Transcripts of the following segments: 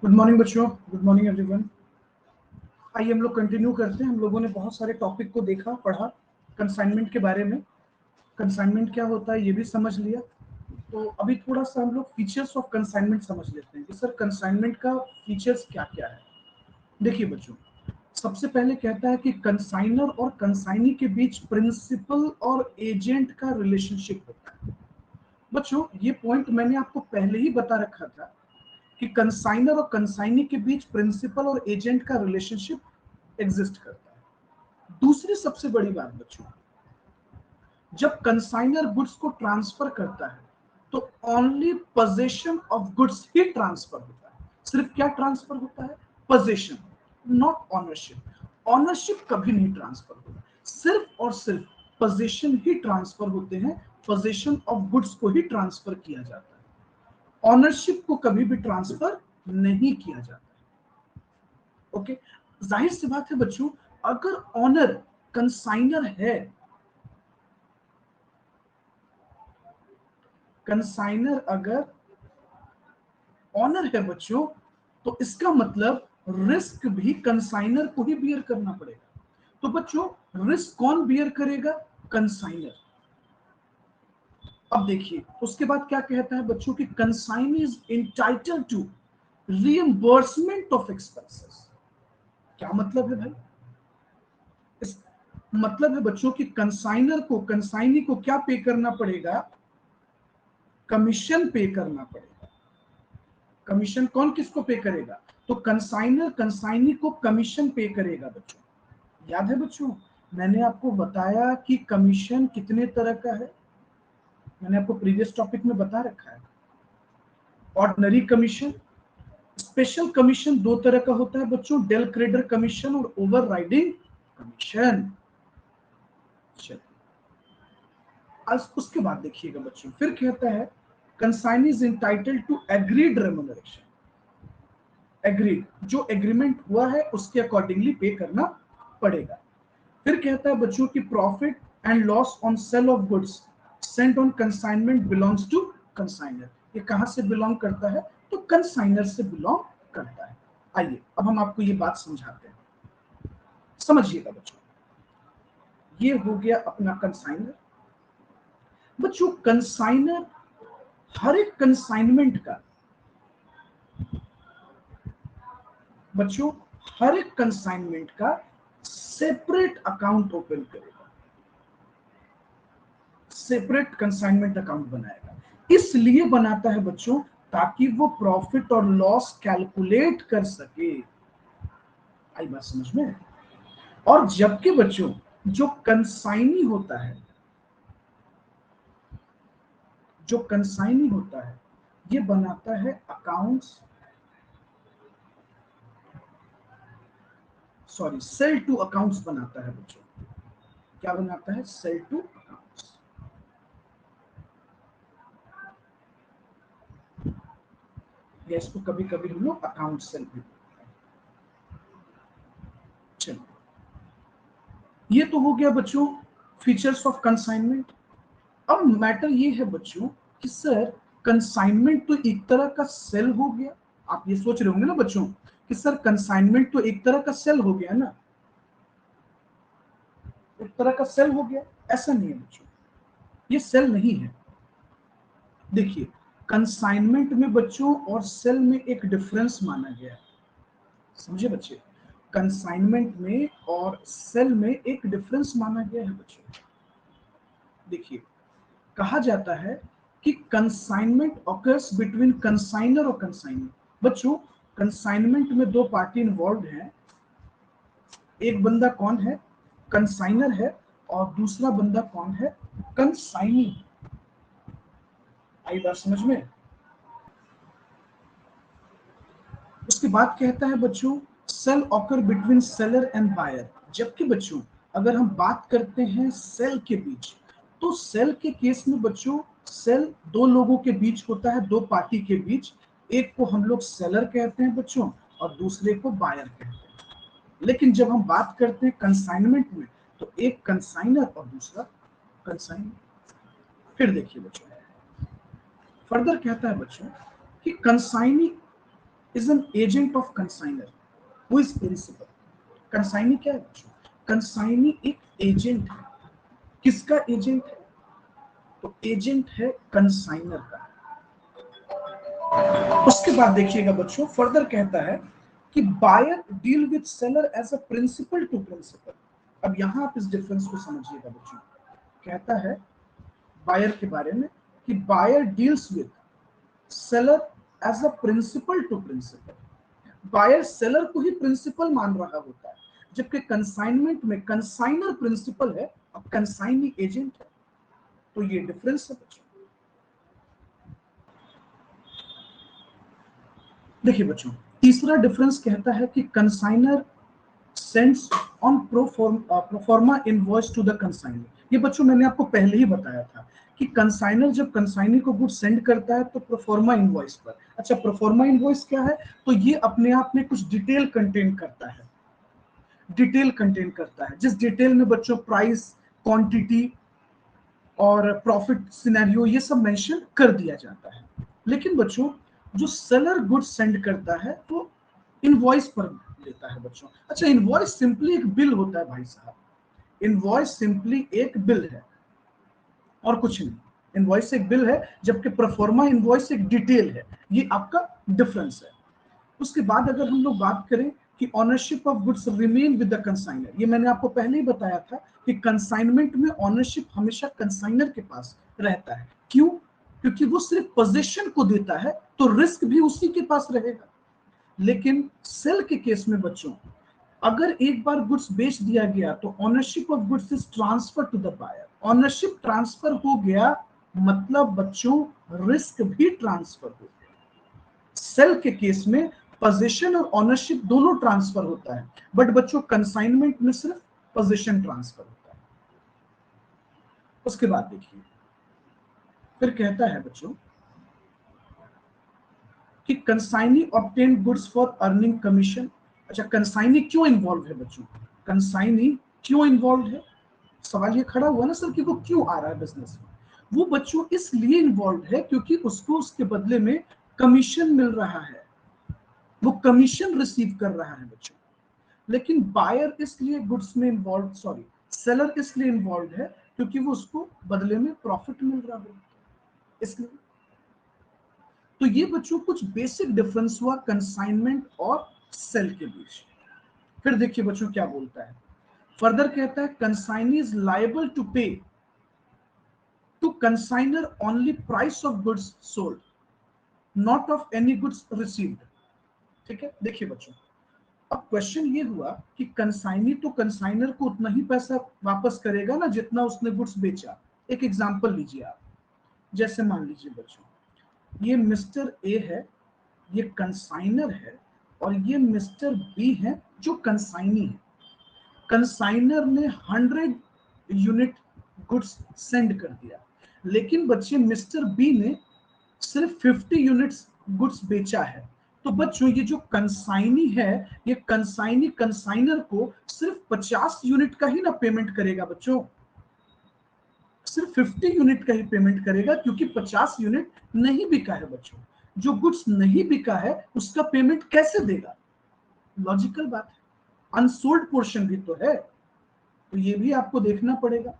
Good morning बच्चों, good morning everyone. आइए हम लोग कंटिन्यू करते हैं। हम लोगों ने बहुत सारे टॉपिक को देखा, पढ़ा, कंसाइनमेंट के बारे में। कंसाइनमेंट क्या होता है ये भी समझ लिया। तो अभी थोड़ा सा हम लोग फीचर्स ऑफ कंसाइनमेंट समझ लेते हैं कि सर कंसाइनमेंट का फीचर्स क्या क्या है। देखिए बच्चों, सबसे पहले कहता है कि कंसाइनर और कंसाइनी के बीच प्रिंसिपल और एजेंट का रिलेशनशिप होता है। बच्चों ये पॉइंट मैंने आपको पहले ही बता रखा था कि कंसाइनर और कंसाइनी के बीच प्रिंसिपल और एजेंट का रिलेशनशिप एग्जिस्ट करता है। दूसरी सबसे बड़ी बात बच्चों, जब कंसाइनर गुड्स को ट्रांसफर करता है तो only position of goods he transfer होता है। सिर्फ क्या ट्रांसफर होता है? Position, not ownership. ऑनरशिप कभी नहीं ट्रांसफर होता, सिर्फ और सिर्फ पोजीशन ही ट्रांसफर होते हैं। पोजीशन ऑफ गुड्स को ही ट्रांसफर किया जाता है, ऑनरशिप को कभी भी ट्रांसफर नहीं किया जाता है। ओके, जाहिर सी बात है बच्चों, अगर ऑनर कंसाइनर है, कंसाइनर अगर ऑनर है बच्चों, तो इसका मतलब रिस्क भी कंसाइनर को ही बियर करना पड़ेगा। तो बच्चों रिस्क कौन बियर करेगा? कंसाइनर। अब देखिए उसके बाद क्या कहता है बच्चों कि consign is entitled to reimbursement of expenses. क्या मतलब है भाई? इस मतलब है बच्चों कि कंसाइनर को, कंसाइनी को क्या पे करना पड़ेगा? कमीशन पे करना पड़ेगा। कमीशन कौन किसको पे करेगा? तो कंसाइनर कंसाइनी को कमीशन पे करेगा बच्चों। याद है बच्चों, मैंने आपको बताया कि कमीशन कितने तरह का है, मैंने आपको प्रीवियस टॉपिक में बता रखा है। ऑर्डिनरी कमीशन, स्पेशल कमीशन दो तरह का होता है बच्चों, डेल क्रेडर कमीशन और ओवरराइडिंग कमीशन। आज उसके बाद देखिएगा बच्चों, फिर कहता है consignee is entitled to agreed remuneration. Agreed, जो एग्रीमेंट हुआ है उसके अकॉर्डिंगली पे करना पड़ेगा। फिर कहता है बच्चों की profit and loss on sale of goods sent on consignment belongs to consignor. ये कहां से बिलोंग करता है? तो कंसाइनर से बिलोंग करता है। आइए अब हम आपको ये बात समझाते हैं, समझिएगा बच्चों। ये हो गया अपना कंसाइनर। बच्चों कंसाइनर हर एक कंसाइनमेंट का, बच्चों हर एक कंसाइनमेंट का सेपरेट अकाउंट ओपन करेगा, सेपरेट कंसाइनमेंट अकाउंट बनाएगा। इसलिए बनाता है बच्चों ताकि वो प्रॉफिट और लॉस कैलकुलेट कर सके। आई बात समझ में? और जबकि बच्चों जो कंसाइनी होता है, जो कंसाइनी होता है ये बनाता है accounts, sorry sale to accounts बनाता है बच्चों। क्या बनाता है? Sale to accounts. या इसको कभी कभी हम लोग अकाउंट सेल भी बोलते हैं। चलो ये तो हो गया बच्चों फीचर्स ऑफ कंसाइनमेंट। अब मैटर ये है बच्चों कि सर कंसाइनमेंट तो एक तरह का सेल हो गया। आप ये सोच रहे होंगे ना बच्चों कि सर कंसाइनमेंट तो एक तरह का सेल हो गया ना, एक तरह का सेल हो गया। ऐसा नहीं है बच्चों, ये सेल नहीं है। देखिए कंसाइनमेंट में बच्चों और सेल में एक डिफरेंस माना गया है। समझे बच्चे? कंसाइनमेंट में और सेल में एक डिफरेंस माना गया है बच्चों। देखिए कहा जाता है कि कंसाइनमेंट ऑकर्स बिटवीन कंसाइनर और कंसाइनी। बच्चों कंसाइनमेंट में दो पार्टी इन्वॉल्व हैं। एक बंदा कौन है? कंसाइनर है, और दूसरा बंदा कौन है? कंसाइनी। आई बात समझ में? उसके बाद कहता है बच्चों sale occur between seller and buyer. जबकि बच्चों अगर हम बात करते हैं सेल के बीच, तो सेल के केस में बच्चों सेल दो लोगों के बीच होता है, दो पार्टी के बीच। एक को हम लोग सेलर कहते हैं बच्चों और दूसरे को बायर कहते हैं। लेकिन जब हम बात करते हैं कंसाइनमेंट में, तो एक कंसाइनर और दूसरा कंसाइनर। फिर देखिए बच्चों फर्दर कहता है बच्चों कि consignee is an agent of consignor who is principal. Consignee क्या है बच्चों? कंसाइनी एक एजेंट है। किसका एजेंट है? तो एजेंट है कंसाइनर का। उसके बाद देखिएगा बच्चों, फर्दर कहता है कि buyer deal with seller as a principal to principal. अब यहां आप इस डिफरेंस को समझिएगा बच्चों। कहता है बायर के बारे में कि buyer deals with seller as a principal to principal. Buyer seller को ही प्रिंसिपल मान रहा होता है, जबकि कंसाइनमेंट में कंसाइनर प्रिंसिपल है और कंसाइनी एजेंट है। तो ये डिफरेंस है बच्चों। देखिए बच्चों, तीसरा डिफरेंस कहता है कि consignor sends on proforma invoice to the consignor. ये बच्चों मैंने आपको पहले ही बताया था कि कंसाइनर जब कंसाइनी को गुड सेंड करता है तो प्रोफॉर्मा इनवॉइस पर। अच्छा, प्रोफॉर्मा इनवॉइस क्या है? तो ये अपने आप में कुछ डिटेल कंटेन करता है। डिटेल कंटेन करता है जिस डिटेल में बच्चों प्राइस, क्वांटिटी और प्रॉफिट सिनेरियो ये सब मेंशन कर दिया जाता है। लेकिन बच्चों जो सेलर गुड सेंड करता है वो इनवॉइस पर लेता है बच्चों। अच्छा, इनवॉइस सिंपली एक बिल होता है भाई साहब। इनवॉइस सिंपली एक बिल है और कुछ नहीं। इनवॉइस एक बिल है, जबकि प्रोफॉर्मा इनवॉइस एक डिटेल है। ये आपका डिफरेंस है। उसके बाद अगर हम लोग बात करें कि ownership of goods remain with the consignor, ये मैंने आपको पहले ही बताया था कि कंसाइनमेंट में ऑनरशिप हमेशा कंसाइनर के पास रहता है। क्यों? क्योंकि वो सिर्फ पोजीशन को देता है तो रिस्क भी उसी के पास रहेगा। लेकिन सेल के केस में बच्चों, अगर एक बार गुड्स बेच दिया गया तो ownership of goods is transfer to the buyer. Ownership transfer हो गया मतलब बच्चों रिस्क भी ट्रांसफर हो गया। सेल के केस में पोजीशन और ऑनरशिप दोनों ट्रांसफर होता है, बट बच्चों कंसाइनमेंट में सिर्फ पोजीशन ट्रांसफर होता है। उसके बाद देखिए, फिर कहता है बच्चों कि consignee obtain goods for earning commission. अच्छा, कंसाइनी क्यों इन्वॉल्व है बच्चों? कंसाइनी क्यों इन्वॉल्व है? सवाल ये खड़ा हुआ ना सर कि वो क्यों आ रहा है बिजनेस में। वो बच्चों इसलिए इन्वॉल्व है क्योंकि उसको उसके बदले में कमीशन मिल रहा है, वो कमीशन रिसीव कर रहा है बच्चों। लेकिन बायर इसलिए गुड्स में इन्वॉल्व, सॉरी सेलर इसलिए इन्वॉल्व है क्योंकि वो उसको बदले में प्रॉफिट मिल रहा है इसलिए। तो ये बच्चों कुछ बेसिक डिफरेंस हुआ कंसाइनमेंट और सेल के बीच। फिर देखिए बच्चों क्या बोलता है, फर्दर कहता है consignee is liable to pay to consignor only price of goods sold, not of any goods received. ठीक है, देखिए बच्चों, अब क्वेश्चन ये हुआ कि कंसाइनी तो कंसाइनर को उतना ही पैसा वापस करेगा ना जितना उसने गुड्स बेचा। एक एग्जांपल लीजिए आप, जैसे मान लीजिए बच्चों ये मिस्टर ए है, ये कंसाइनर है, और ये मिस्टर बी है जो कंसाइनी है। कंसाइनर ने 100 यूनिट गुड्स सेंड कर दिया, लेकिन बच्चे मिस्टर बी ने सिर्फ 50 यूनिट्स गुड्स बेचा है। तो बच्चों ये जो कंसाइनी है, ये कंसाइनी कंसाइनर को सिर्फ 50 यूनिट का ही ना पेमेंट करेगा बच्चों, सिर्फ 50 यूनिट का ही पेमेंट करेगा क्योंकि 50 यूनिट नहीं बिका है बच्चों। जो गुड्स नहीं बिका है उसका पेमेंट कैसे देगा? लॉजिकल बात है, अनसोल्ड पोर्शन भी तो है, तो ये भी आपको देखना पड़ेगा।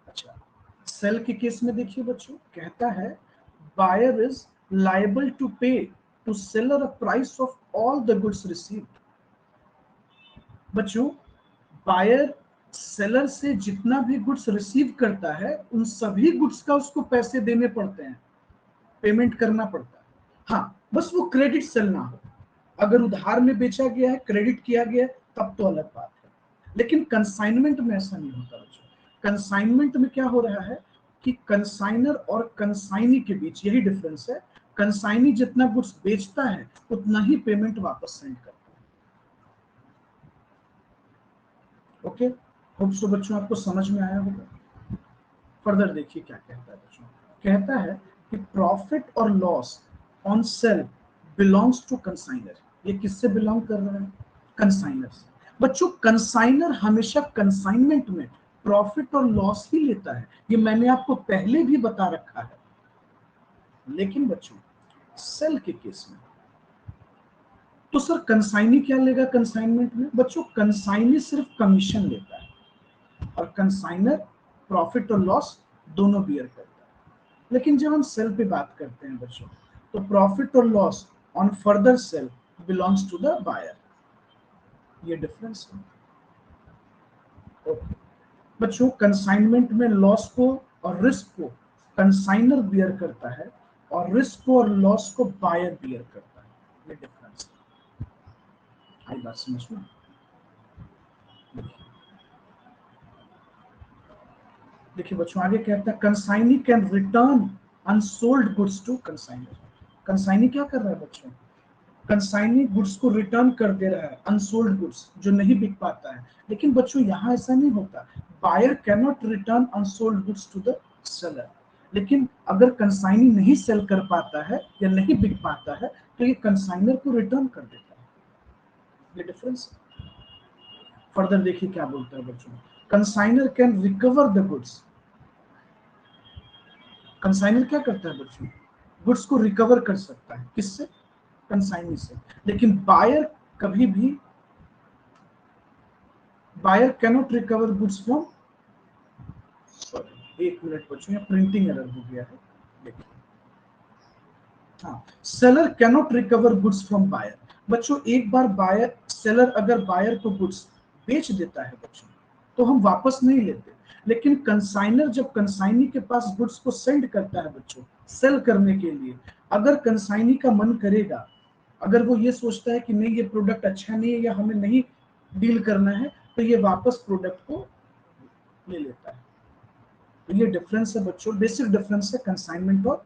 अच्छा, सेल के केस में देखिए बच्चों, कहता है buyer is liable to pay to seller a price of all the goods received. बच्चों बायर सेलर से जितना भी गुड्स रिसीव करता है उन सभी गुड्स का उसको पैसे देने पड़ते हैं, पेमेंट करना पड़ता है। हाँ, बस वो क्रेडिट सेल ना हो। अगर उधार में बेचा गया है, क्रेडिट किया गया है, तब तो अलग बात है। लेकिन कंसाइनमेंट में ऐसा नहीं होता बच्चों। कंसाइनमेंट में क्या हो रहा है कि कंसाइनर और कंसाइनी के बीच यही डिफरेंस है। कंसाइनी जितना गुड्स बेचता है उतना ही पेमेंट वापस सेंड करता है। ओके, होप सो बच्चों आपको समझ में आया होगा। फर्दर देखिए क्या कहता है बच्चों, कहता है कि प्रॉफिट और loss on sale belongs to consignor. ये किससे बिलोंग कर रहा है? कंसाइनर से। बच्चों कंसाइनर हमेशा कंसाइनमेंट में प्रॉफिट और लॉस ही लेता है, ये मैंने आपको पहले भी बता रखा है। लेकिन बच्चों सेल के केस में तो सर कंसाइनी क्या लेगा कंसाइनमेंट में? बच्चों कंसाइनी सिर्फ कमीशन लेता है और कंसाइनर प्रॉफिट और लॉस दोनों बियर करता है। लेकिन जब हम सेल पे बात करते हैं बच्चों, तो प्रॉफिट और loss on further sale belongs to the buyer. ये डिफरेंस है। ओके बच्चों, कंसाइनमेंट में लॉस को और रिस्क को कंसाइनर बियर करता है और रिस्क को और लॉस को बायर बियर करता है। ये डिफरेंस है। आई बात समझ में? देखिए बच्चों, आगे कहता है consignee can return unsold goods to consignor. Consignee क्या कर रहा है बच्चों? कंसाइनी गुड्स को रिटर्न कर दे रहा है, अनसोल्ड गुड्स जो नहीं बिक पाता है। लेकिन बच्चों यहाँ ऐसा नहीं होता, buyer can not return unsold goods to the seller. लेकिन अगर कंसाइनी नहीं सेल कर पाता है या नहीं बिक पाता है तो ये कंसाइनर को रिटर्न कर देता है। ये डिफरेंस है। फर्दर देखिए क्या बोलता है बच्चों, consignor can recover the goods. Consignor क्या करता है बच्चों? गुड्स को रिकवर कर सकता है। किससे? कंसाइनी से। लेकिन बायर कभी भी, buyer cannot recover goods from, sorry एक मिनट बच्चों, यहाँ प्रिंटिंग एरर हो गया है। देखिए, हाँ, seller cannot recover goods from buyer. बच्चों एक बार बायर, सेलर अगर बायर को गुड्स बेच देता है बच्चों, तो हम वापस नहीं लेते। लेकिन कंसाइनर जब कंसाइनी के पास गुड्स को सेंड करता है बच्चों सेल करने के लिए, अगर कंसाइनी का मन करेगा, अगर वो ये सोचता है कि नहीं ये प्रोडक्ट अच्छा नहीं है या हमें नहीं डील करना है, तो ये वापस प्रोडक्ट को ले लेता है। तो ये डिफरेंस है बच्चों, बेसिक डिफरेंस है कंसाइनमेंट और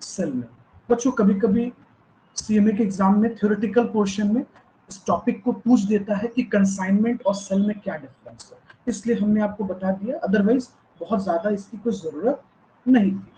सेल में। बच्चों कभी कभी सीएमए के एग्जाम में थ्योरेटिकल पोर्शन में इस टॉपिक को पूछ देता है कि कंसाइनमेंट और सेल में क्या डिफरेंस है, इसलिए हमने आपको बता दिया, अदरवाइज बहुत ज्यादा इसकी कोई जरूरत नहीं थी।